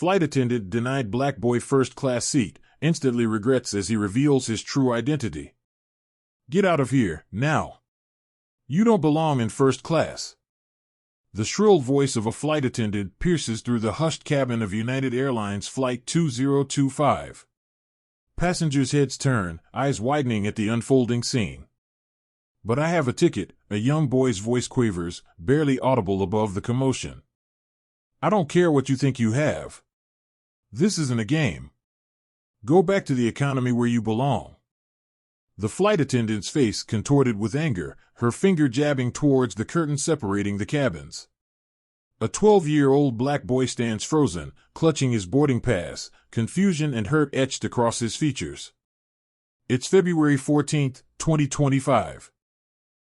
Flight attendant denied black boy first class seat, instantly regrets as he reveals his true identity. Get out of here, now. You don't belong in first class. The shrill voice of a flight attendant pierces through the hushed cabin of United Airlines Flight 2025. Passengers' heads turn, eyes widening at the unfolding scene. But I have a ticket, a young boy's voice quavers, barely audible above the commotion. I don't care what you think you have. This isn't a game. Go back to the economy where you belong. The flight attendant's face contorted with anger, her finger jabbing towards the curtain separating the cabins. A 12-year-old black boy stands frozen, clutching his boarding pass, confusion and hurt etched across his features. It's February 14, 2025.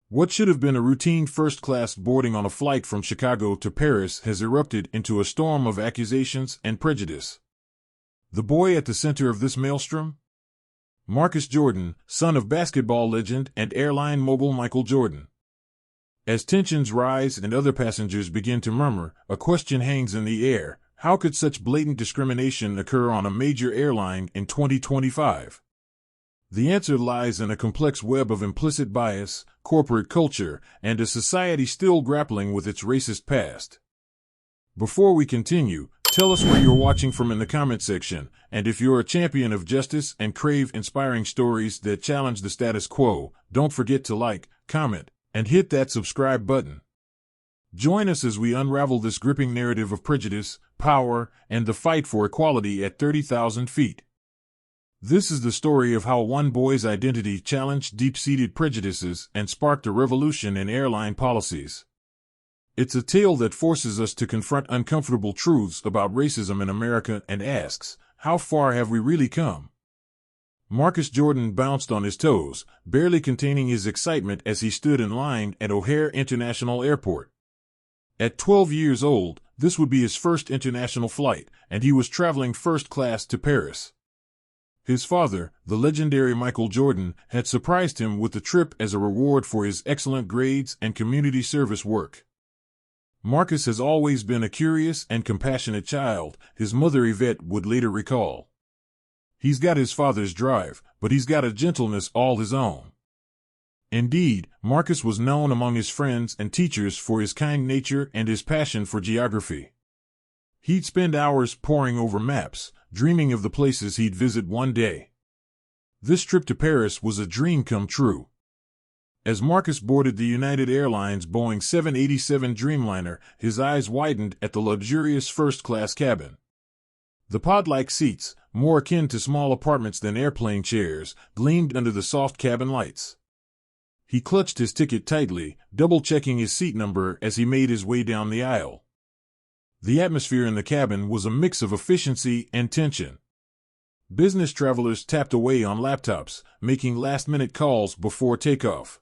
What should have been a routine first-class boarding on a flight from Chicago to Paris has erupted into a storm of accusations and prejudice. The boy at the center of this maelstrom? Marcus Jordan, son of basketball legend and airline mogul Michael Jordan. As tensions rise and other passengers begin to murmur, a question hangs in the air: how could such blatant discrimination occur on a major airline in 2025? The answer lies in a complex web of implicit bias, corporate culture, and a society still grappling with its racist past. Before we continue, tell us where you're watching from in the comment section, and if you're a champion of justice and crave inspiring stories that challenge the status quo, don't forget to like, comment, and hit that subscribe button. Join us as we unravel this gripping narrative of prejudice, power, and the fight for equality at 30,000 feet. This is the story of how one boy's identity challenged deep-seated prejudices and sparked a revolution in airline policies. It's a tale that forces us to confront uncomfortable truths about racism in America and asks, how far have we really come? Marcus Jordan bounced on his toes, barely containing his excitement as he stood in line at O'Hare International Airport. At 12 years old, this would be his first international flight, and he was traveling first class to Paris. His father, the legendary Michael Jordan, had surprised him with the trip as a reward for his excellent grades and community service work. Marcus has always been a curious and compassionate child, his mother Yvette would later recall. He's got his father's drive, but he's got a gentleness all his own. Indeed, Marcus was known among his friends and teachers for his kind nature and his passion for geography. He'd spend hours poring over maps, dreaming of the places he'd visit one day. This trip to Paris was a dream come true. As Marcus boarded the United Airlines Boeing 787 Dreamliner, his eyes widened at the luxurious first-class cabin. The pod-like seats, more akin to small apartments than airplane chairs, gleamed under the soft cabin lights. He clutched his ticket tightly, double-checking his seat number as he made his way down the aisle. The atmosphere in the cabin was a mix of efficiency and tension. Business travelers tapped away on laptops, making last-minute calls before takeoff.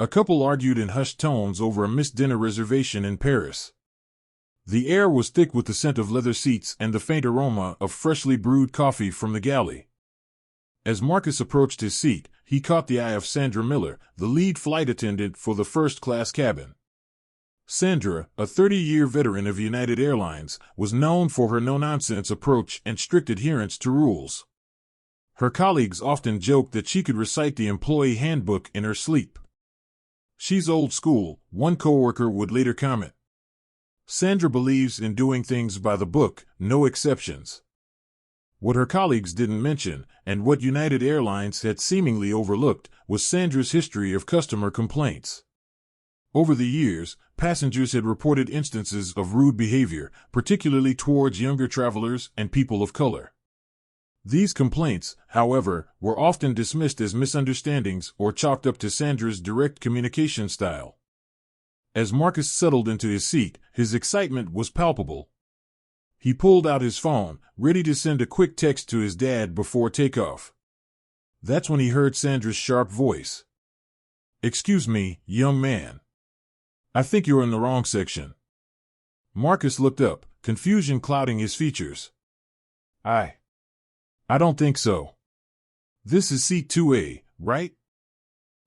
A couple argued in hushed tones over a missed dinner reservation in Paris. The air was thick with the scent of leather seats and the faint aroma of freshly brewed coffee from the galley. As Marcus approached his seat, he caught the eye of Sandra Miller, the lead flight attendant for the first-class cabin. Sandra, a 30-year veteran of United Airlines, was known for her no-nonsense approach and strict adherence to rules. Her colleagues often joked that she could recite the employee handbook in her sleep. "She's old school," one coworker would later comment. Sandra believes in doing things by the book, no exceptions. What her colleagues didn't mention, and what United Airlines had seemingly overlooked, was Sandra's history of customer complaints. Over the years, passengers had reported instances of rude behavior, particularly towards younger travelers and people of color. These complaints, however, were often dismissed as misunderstandings or chalked up to Sandra's direct communication style. As Marcus settled into his seat, his excitement was palpable. He pulled out his phone, ready to send a quick text to his dad before takeoff. That's when he heard Sandra's sharp voice. "Excuse me, young man. I think you're in the wrong section." Marcus looked up, confusion clouding his features. I don't think so. This is seat 2A, right?"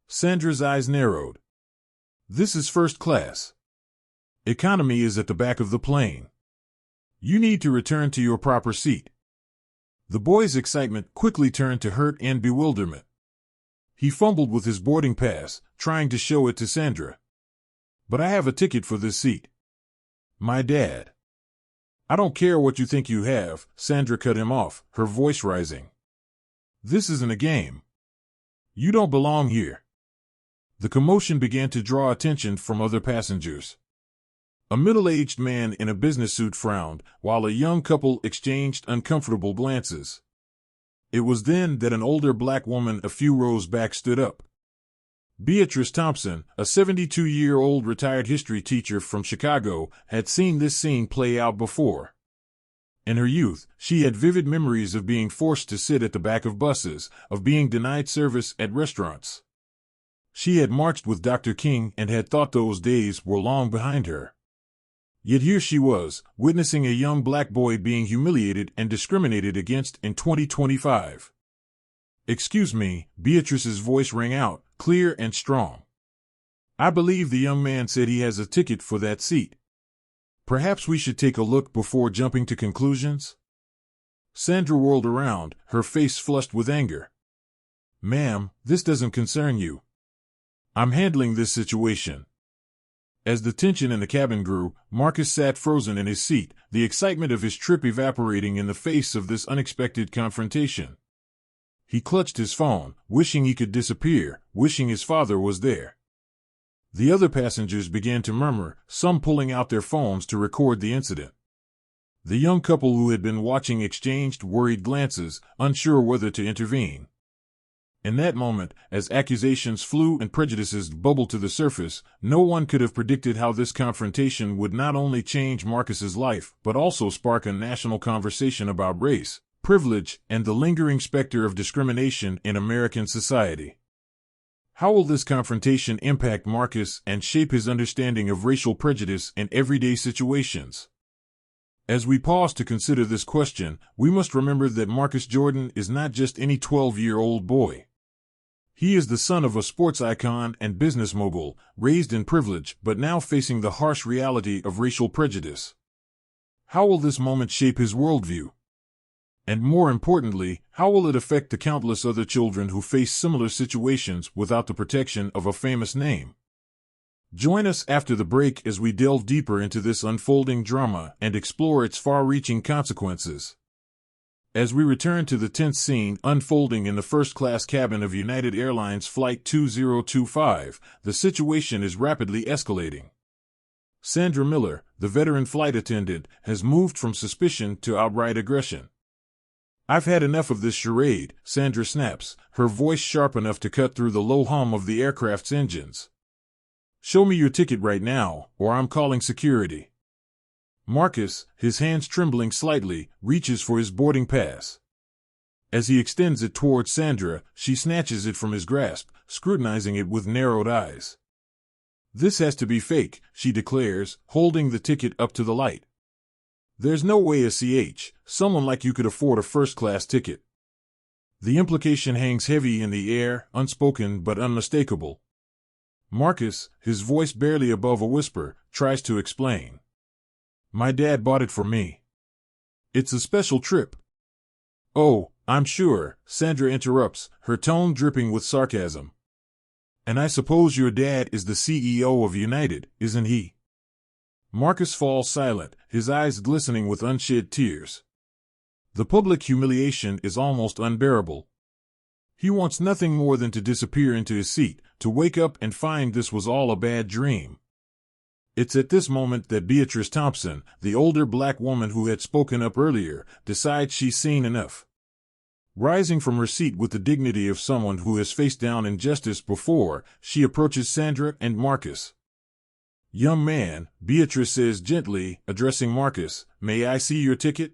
Sandra's eyes narrowed. "This is first class. Economy is at the back of the plane." You need to return to your proper seat. The boy's excitement quickly turned to hurt and bewilderment. He fumbled with his boarding pass, trying to show it to Sandra. But I have a ticket for this seat. My dad. I don't care what you think you have, Sandra cut him off, her voice rising. This isn't a game. You don't belong here. The commotion began to draw attention from other passengers. A middle-aged man in a business suit frowned, while a young couple exchanged uncomfortable glances. It was then that an older black woman a few rows back stood up. Beatrice Thompson, a 72-year-old retired history teacher from Chicago, had seen this scene play out before. In her youth, she had vivid memories of being forced to sit at the back of buses, of being denied service at restaurants. She had marched with Dr. King and had thought those days were long behind her. Yet here she was, witnessing a young black boy being humiliated and discriminated against in 2025. Excuse me, Beatrice's voice rang out, clear and strong. I believe the young man said he has a ticket for that seat. Perhaps we should take a look before jumping to conclusions? Sandra whirled around, her face flushed with anger. Ma'am, this doesn't concern you. I'm handling this situation. As the tension in the cabin grew, Marcus sat frozen in his seat, the excitement of his trip evaporating in the face of this unexpected confrontation. He clutched his phone, wishing he could disappear, wishing his father was there. The other passengers began to murmur, some pulling out their phones to record the incident. The young couple who had been watching exchanged worried glances, unsure whether to intervene. In that moment, as accusations flew and prejudices bubbled to the surface, no one could have predicted how this confrontation would not only change Marcus's life, but also spark a national conversation about race, privilege, and the lingering specter of discrimination in American society. How will this confrontation impact Marcus and shape his understanding of racial prejudice in everyday situations? As we pause to consider this question, we must remember that Marcus Jordan is not just any 12-year-old boy. He is the son of a sports icon and business mogul, raised in privilege but now facing the harsh reality of racial prejudice. How will this moment shape his worldview? And more importantly, how will it affect the countless other children who face similar situations without the protection of a famous name? Join us after the break as we delve deeper into this unfolding drama and explore its far-reaching consequences. As we return to the tense scene unfolding in the first-class cabin of United Airlines Flight 2025, the situation is rapidly escalating. Sandra Miller, the veteran flight attendant, has moved from suspicion to outright aggression. I've had enough of this charade, Sandra snaps, her voice sharp enough to cut through the low hum of the aircraft's engines. Show me your ticket right now, or I'm calling security. Marcus, his hands trembling slightly, reaches for his boarding pass. As he extends it towards Sandra, she snatches it from his grasp, scrutinizing it with narrowed eyes. This has to be fake, she declares, holding the ticket up to the light. There's no way a someone like you could afford a first-class ticket. The implication hangs heavy in the air, unspoken but unmistakable. Marcus, his voice barely above a whisper, tries to explain. My dad bought it for me. It's a special trip. Oh, I'm sure, Sandra interrupts, her tone dripping with sarcasm. And I suppose your dad is the CEO of United, isn't he? Marcus falls silent, his eyes glistening with unshed tears. The public humiliation is almost unbearable. He wants nothing more than to disappear into his seat, to wake up and find this was all a bad dream. It's at this moment that Beatrice Thompson, the older black woman who had spoken up earlier, decides she's seen enough. Rising from her seat with the dignity of someone who has faced down injustice before, she approaches Sandra and Marcus. Young man, Beatrice says gently, addressing Marcus, may I see your ticket?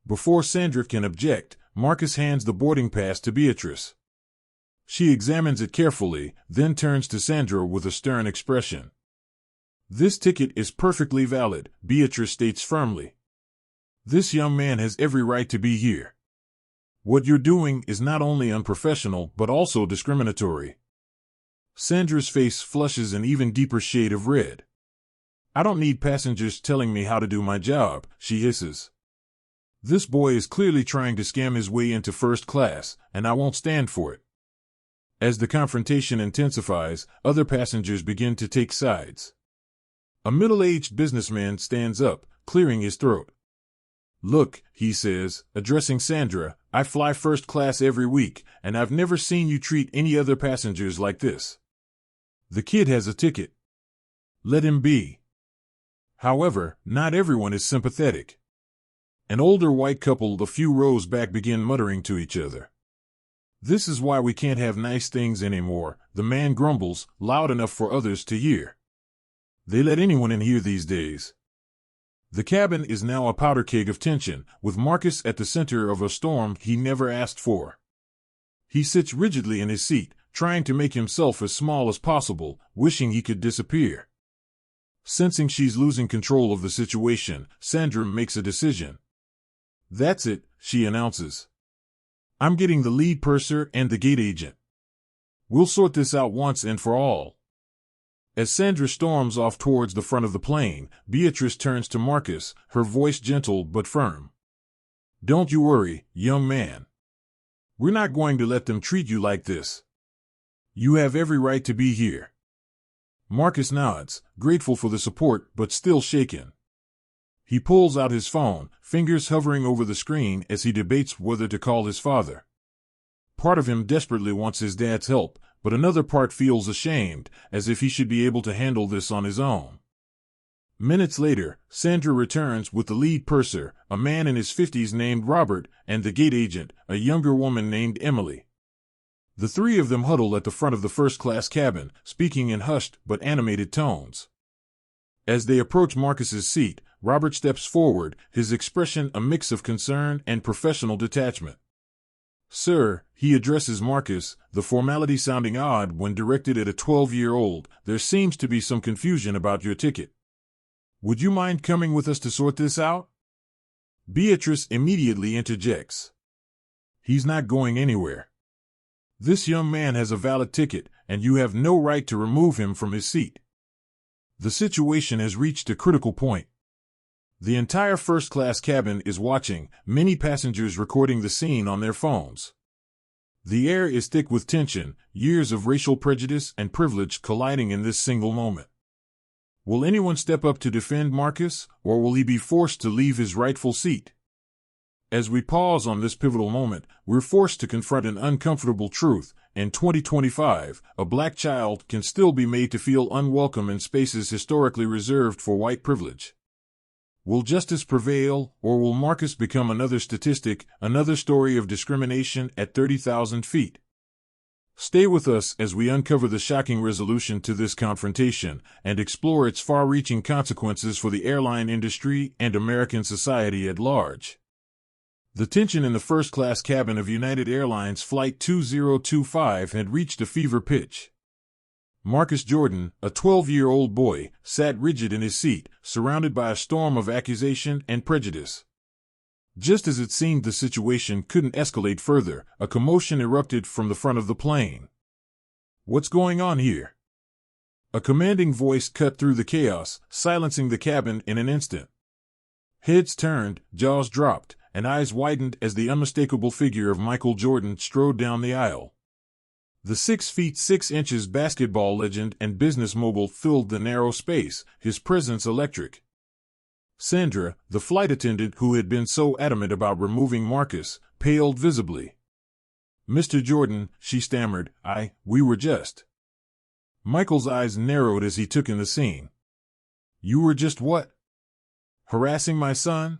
Before Sandra can object, Marcus hands the boarding pass to Beatrice. She examines it carefully, then turns to Sandra with a stern expression. This ticket is perfectly valid, Beatrice states firmly. This young man has every right to be here. What you're doing is not only unprofessional but also discriminatory. Sandra's face flushes an even deeper shade of red. I don't need passengers telling me how to do my job, she hisses. This boy is clearly trying to scam his way into first class, and I won't stand for it. As the confrontation intensifies, other passengers begin to take sides. A middle-aged businessman stands up, clearing his throat. Look, he says, addressing Sandra, I fly first class every week, and I've never seen you treat any other passengers like this. The kid has a ticket. Let him be. However, not everyone is sympathetic. An older white couple a few rows back begin muttering to each other. This is why we can't have nice things anymore, the man grumbles, loud enough for others to hear. They let anyone in here these days. The cabin is now a powder keg of tension, with Marcus at the center of a storm he never asked for. He sits rigidly in his seat, trying to make himself as small as possible, wishing he could disappear. Sensing she's losing control of the situation, Sandra makes a decision. That's it, she announces. I'm getting the lead purser and the gate agent. We'll sort this out once and for all. As Sandra storms off towards the front of the plane, Beatrice turns to Marcus, her voice gentle but firm. Don't you worry, young man. We're not going to let them treat you like this. You have every right to be here. Marcus nods, grateful for the support but still shaken. He pulls out his phone, fingers hovering over the screen as he debates whether to call his father. Part of him desperately wants his dad's help, but another part feels ashamed, as if he should be able to handle this on his own. Minutes later, Sandra returns with the lead purser, a man in his 50s named Robert, and the gate agent, a younger woman named Emily. The three of them huddle at the front of the first-class cabin, speaking in hushed but animated tones. As they approach Marcus's seat, Robert steps forward, his expression a mix of concern and professional detachment. Sir, he addresses Marcus, the formality sounding odd when directed at a 12-year-old, there seems to be some confusion about your ticket. Would you mind coming with us to sort this out? Beatrice immediately interjects. He's not going anywhere. This young man has a valid ticket, and you have no right to remove him from his seat. The situation has reached a critical point. The entire first-class cabin is watching, many passengers recording the scene on their phones. The air is thick with tension, years of racial prejudice and privilege colliding in this single moment. Will anyone step up to defend Marcus, or will he be forced to leave his rightful seat? As we pause on this pivotal moment, we're forced to confront an uncomfortable truth. In 2025, a black child can still be made to feel unwelcome in spaces historically reserved for white privilege. Will justice prevail, or will Marcus become another statistic, another story of discrimination at 30,000 feet? Stay with us as we uncover the shocking resolution to this confrontation and explore its far-reaching consequences for the airline industry and American society at large. The tension in the first-class cabin of United Airlines Flight 2025 had reached a fever pitch. Marcus Jordan, a 12-year-old boy, sat rigid in his seat, surrounded by a storm of accusation and prejudice. Just as it seemed the situation couldn't escalate further, a commotion erupted from the front of the plane. What's going on here? A commanding voice cut through the chaos, silencing the cabin in an instant. Heads turned, jaws dropped, and eyes widened as the unmistakable figure of Michael Jordan strode down the aisle. The 6 feet 6 inches basketball legend and business mogul filled the narrow space, his presence electric. Sandra, the flight attendant who had been so adamant about removing Marcus, paled visibly. Mr. Jordan, she stammered, we were just. Michael's eyes narrowed as he took in the scene. You were just what? Harassing my son?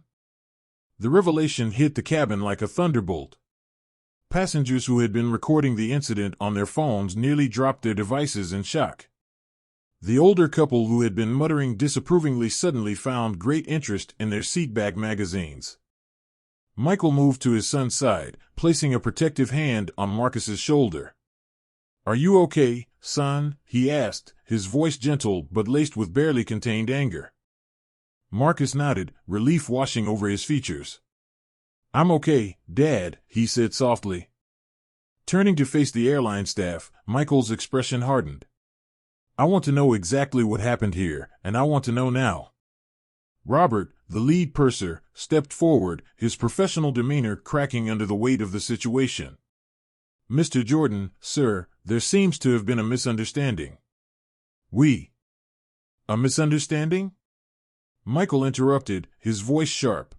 The revelation hit the cabin like a thunderbolt. Passengers who had been recording the incident on their phones nearly dropped their devices in shock. The older couple who had been muttering disapprovingly suddenly found great interest in their seatback magazines. Michael moved to his son's side, placing a protective hand on Marcus's shoulder. Are you okay, son? He asked, his voice gentle but laced with barely contained anger. Marcus nodded, relief washing over his features. I'm okay, Dad, he said softly. Turning to face the airline staff, Michael's expression hardened. I want to know exactly what happened here, and I want to know now. Robert, the lead purser, stepped forward, his professional demeanor cracking under the weight of the situation. Mr. Jordan, sir, there seems to have been a misunderstanding. A misunderstanding? Michael interrupted, his voice sharp.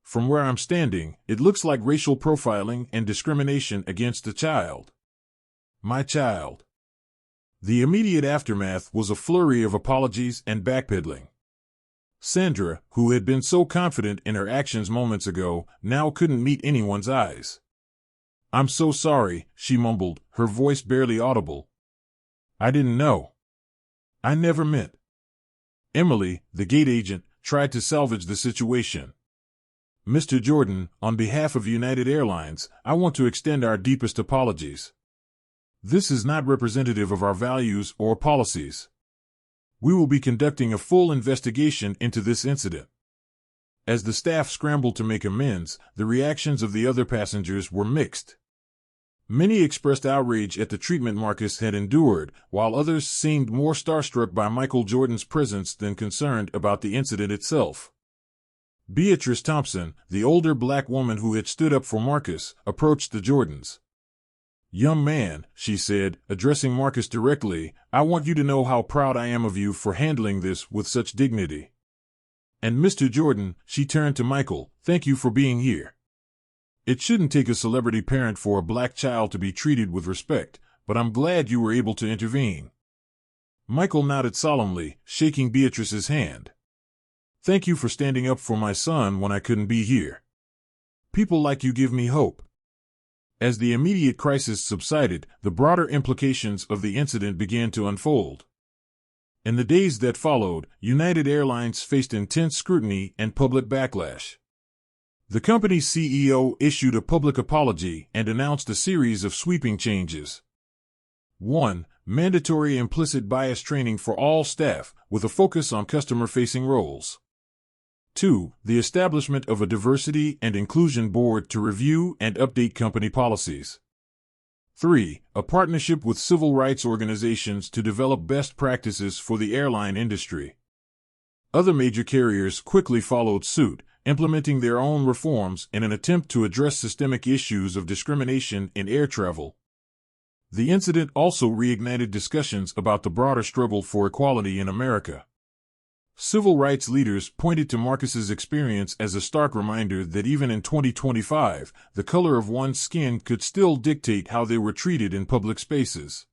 From where I'm standing, it looks like racial profiling and discrimination against a child. My child. The immediate aftermath was a flurry of apologies and backpedaling. Sandra, who had been so confident in her actions moments ago, now couldn't meet anyone's eyes. I'm so sorry, she mumbled, her voice barely audible. I didn't know. I never meant. Emily, the gate agent, tried to salvage the situation. Mr. Jordan, on behalf of United Airlines, I want to extend our deepest apologies. This is not representative of our values or policies. We will be conducting a full investigation into this incident. As the staff scrambled to make amends, the reactions of the other passengers were mixed. Many expressed outrage at the treatment Marcus had endured, while others seemed more starstruck by Michael Jordan's presence than concerned about the incident itself. Beatrice Thompson, the older black woman who had stood up for Marcus, approached the Jordans. Young man, she said, addressing Marcus directly, I want you to know how proud I am of you for handling this with such dignity. And Mr. Jordan, she turned to Michael, thank you for being here. It shouldn't take a celebrity parent for a black child to be treated with respect, but I'm glad you were able to intervene. Michael nodded solemnly, shaking Beatrice's hand. Thank you for standing up for my son when I couldn't be here. People like you give me hope. As the immediate crisis subsided, the broader implications of the incident began to unfold. In the days that followed, United Airlines faced intense scrutiny and public backlash. The company's CEO issued a public apology and announced a series of sweeping changes. 1. Mandatory implicit bias training for all staff, with a focus on customer-facing roles. 2. The establishment of a diversity and inclusion board to review and update company policies. 3. A partnership with civil rights organizations to develop best practices for the airline industry. Other major carriers quickly followed suit, implementing their own reforms in an attempt to address systemic issues of discrimination in air travel. The incident also reignited discussions about the broader struggle for equality in America. Civil rights leaders pointed to Marcus's experience as a stark reminder that even in 2025, the color of one's skin could still dictate how they were treated in public spaces.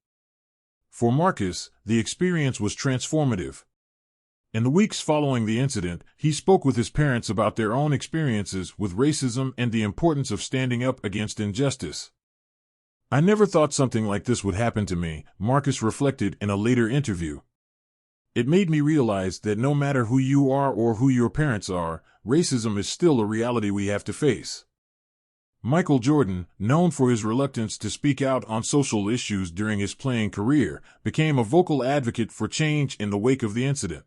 For Marcus, the experience was transformative. In the weeks following the incident, he spoke with his parents about their own experiences with racism and the importance of standing up against injustice. I never thought something like this would happen to me, Marcus reflected in a later interview. It made me realize that no matter who you are or who your parents are, racism is still a reality we have to face. Michael Jordan, known for his reluctance to speak out on social issues during his playing career, became a vocal advocate for change in the wake of the incident.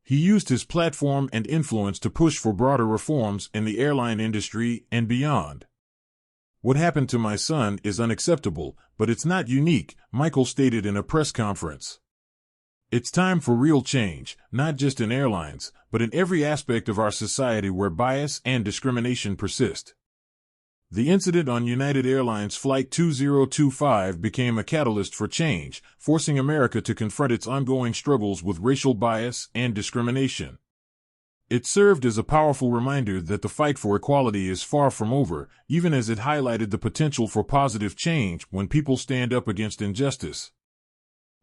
He used his platform and influence to push for broader reforms in the airline industry and beyond. What happened to my son is unacceptable, but it's not unique, Michael stated in a press conference. It's time for real change, not just in airlines, but in every aspect of our society where bias and discrimination persist. The incident on United Airlines Flight 2025 became a catalyst for change, forcing America to confront its ongoing struggles with racial bias and discrimination. It served as a powerful reminder that the fight for equality is far from over, even as it highlighted the potential for positive change when people stand up against injustice.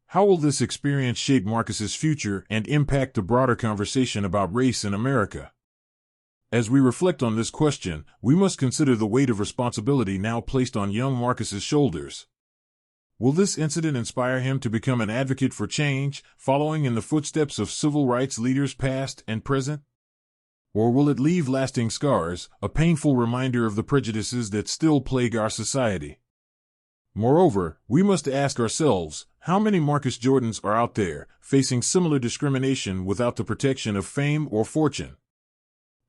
How will this experience shape Marcus's future and impact the broader conversation about race in America? As we reflect on this question, we must consider the weight of responsibility now placed on young Marcus's shoulders. Will this incident inspire him to become an advocate for change, following in the footsteps of civil rights leaders past and present? Or will it leave lasting scars, a painful reminder of the prejudices that still plague our society? Moreover, we must ask ourselves, how many Marcus Jordans are out there, facing similar discrimination without the protection of fame or fortune?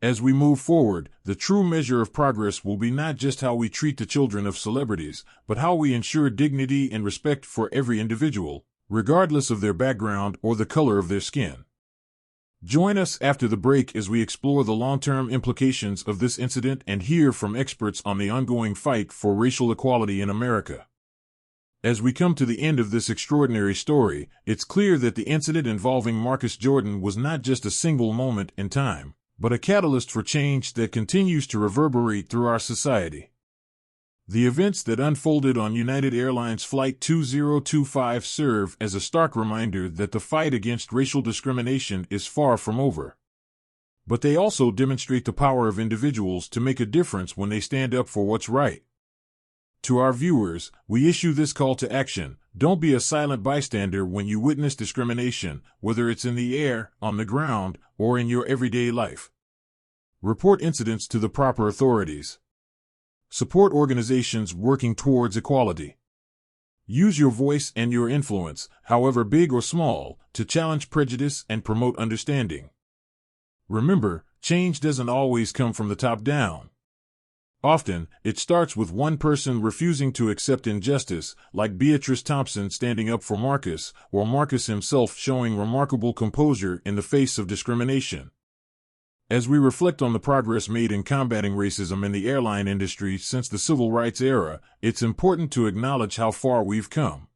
As we move forward, the true measure of progress will be not just how we treat the children of celebrities, but how we ensure dignity and respect for every individual, regardless of their background or the color of their skin. Join us after the break as we explore the long-term implications of this incident and hear from experts on the ongoing fight for racial equality in America. As we come to the end of this extraordinary story, it's clear that the incident involving Marcus Jordan was not just a single moment in time, but a catalyst for change that continues to reverberate through our society. The events that unfolded on United Airlines Flight 2025 serve as a stark reminder that the fight against racial discrimination is far from over. But they also demonstrate the power of individuals to make a difference when they stand up for what's right. To our viewers, we issue this call to action: don't be a silent bystander when you witness discrimination, whether it's in the air, on the ground, or in your everyday life. Report incidents to the proper authorities. Support organizations working towards equality. Use your voice and your influence, however big or small, to challenge prejudice and promote understanding. Remember, change doesn't always come from the top down. Often, it starts with one person refusing to accept injustice, like Beatrice Thompson standing up for Marcus, or Marcus himself showing remarkable composure in the face of discrimination. As we reflect on the progress made in combating racism in the airline industry since the civil rights era, it's important to acknowledge how far we've come.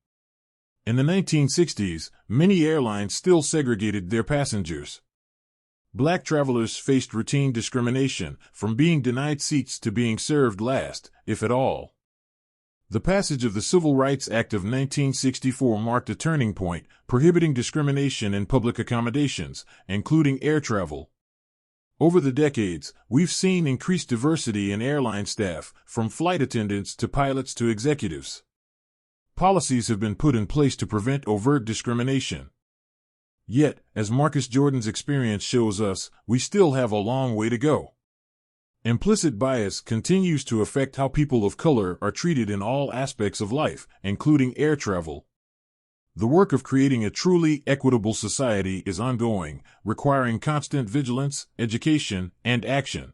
In the 1960s, many airlines still segregated their passengers. Black travelers faced routine discrimination, from being denied seats to being served last, if at all. The passage of the Civil Rights Act of 1964 marked a turning point, prohibiting discrimination in public accommodations, including air travel. Over the decades, we've seen increased diversity in airline staff, from flight attendants to pilots to executives. Policies have been put in place to prevent overt discrimination. Yet, as Marcus Jordan's experience shows us, we still have a long way to go. Implicit bias continues to affect how people of color are treated in all aspects of life, including air travel. The work of creating a truly equitable society is ongoing, requiring constant vigilance, education, and action.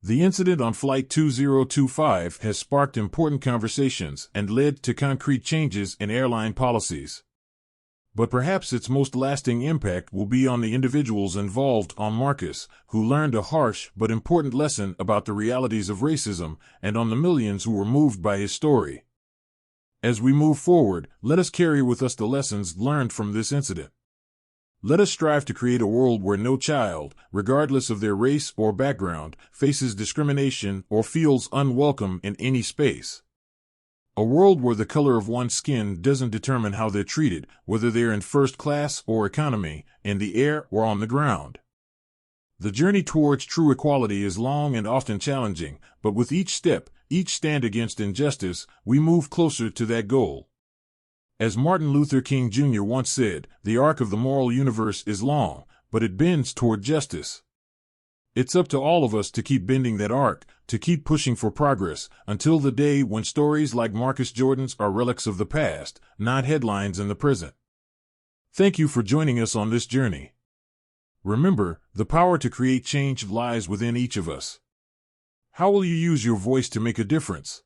The incident on Flight 2025 has sparked important conversations and led to concrete changes in airline policies. But perhaps its most lasting impact will be on the individuals involved, on Marcus, who learned a harsh but important lesson about the realities of racism, and on the millions who were moved by his story. As we move forward, let us carry with us the lessons learned from this incident. Let us strive to create a world where no child, regardless of their race or background, faces discrimination or feels unwelcome in any space. A world where the color of one's skin doesn't determine how they're treated, whether they're in first class or economy, in the air or on the ground. The journey towards true equality is long and often challenging, but with each step, each stand against injustice, we move closer to that goal. As Martin Luther King Jr. once said, the arc of the moral universe is long, but it bends toward justice. It's up to all of us to keep bending that arc, to keep pushing for progress, until the day when stories like Marcus Jordan's are relics of the past, not headlines in the present. Thank you for joining us on this journey. Remember, the power to create change lies within each of us. How will you use your voice to make a difference?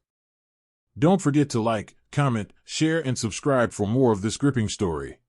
Don't forget to like, comment, share, and subscribe for more of this gripping story.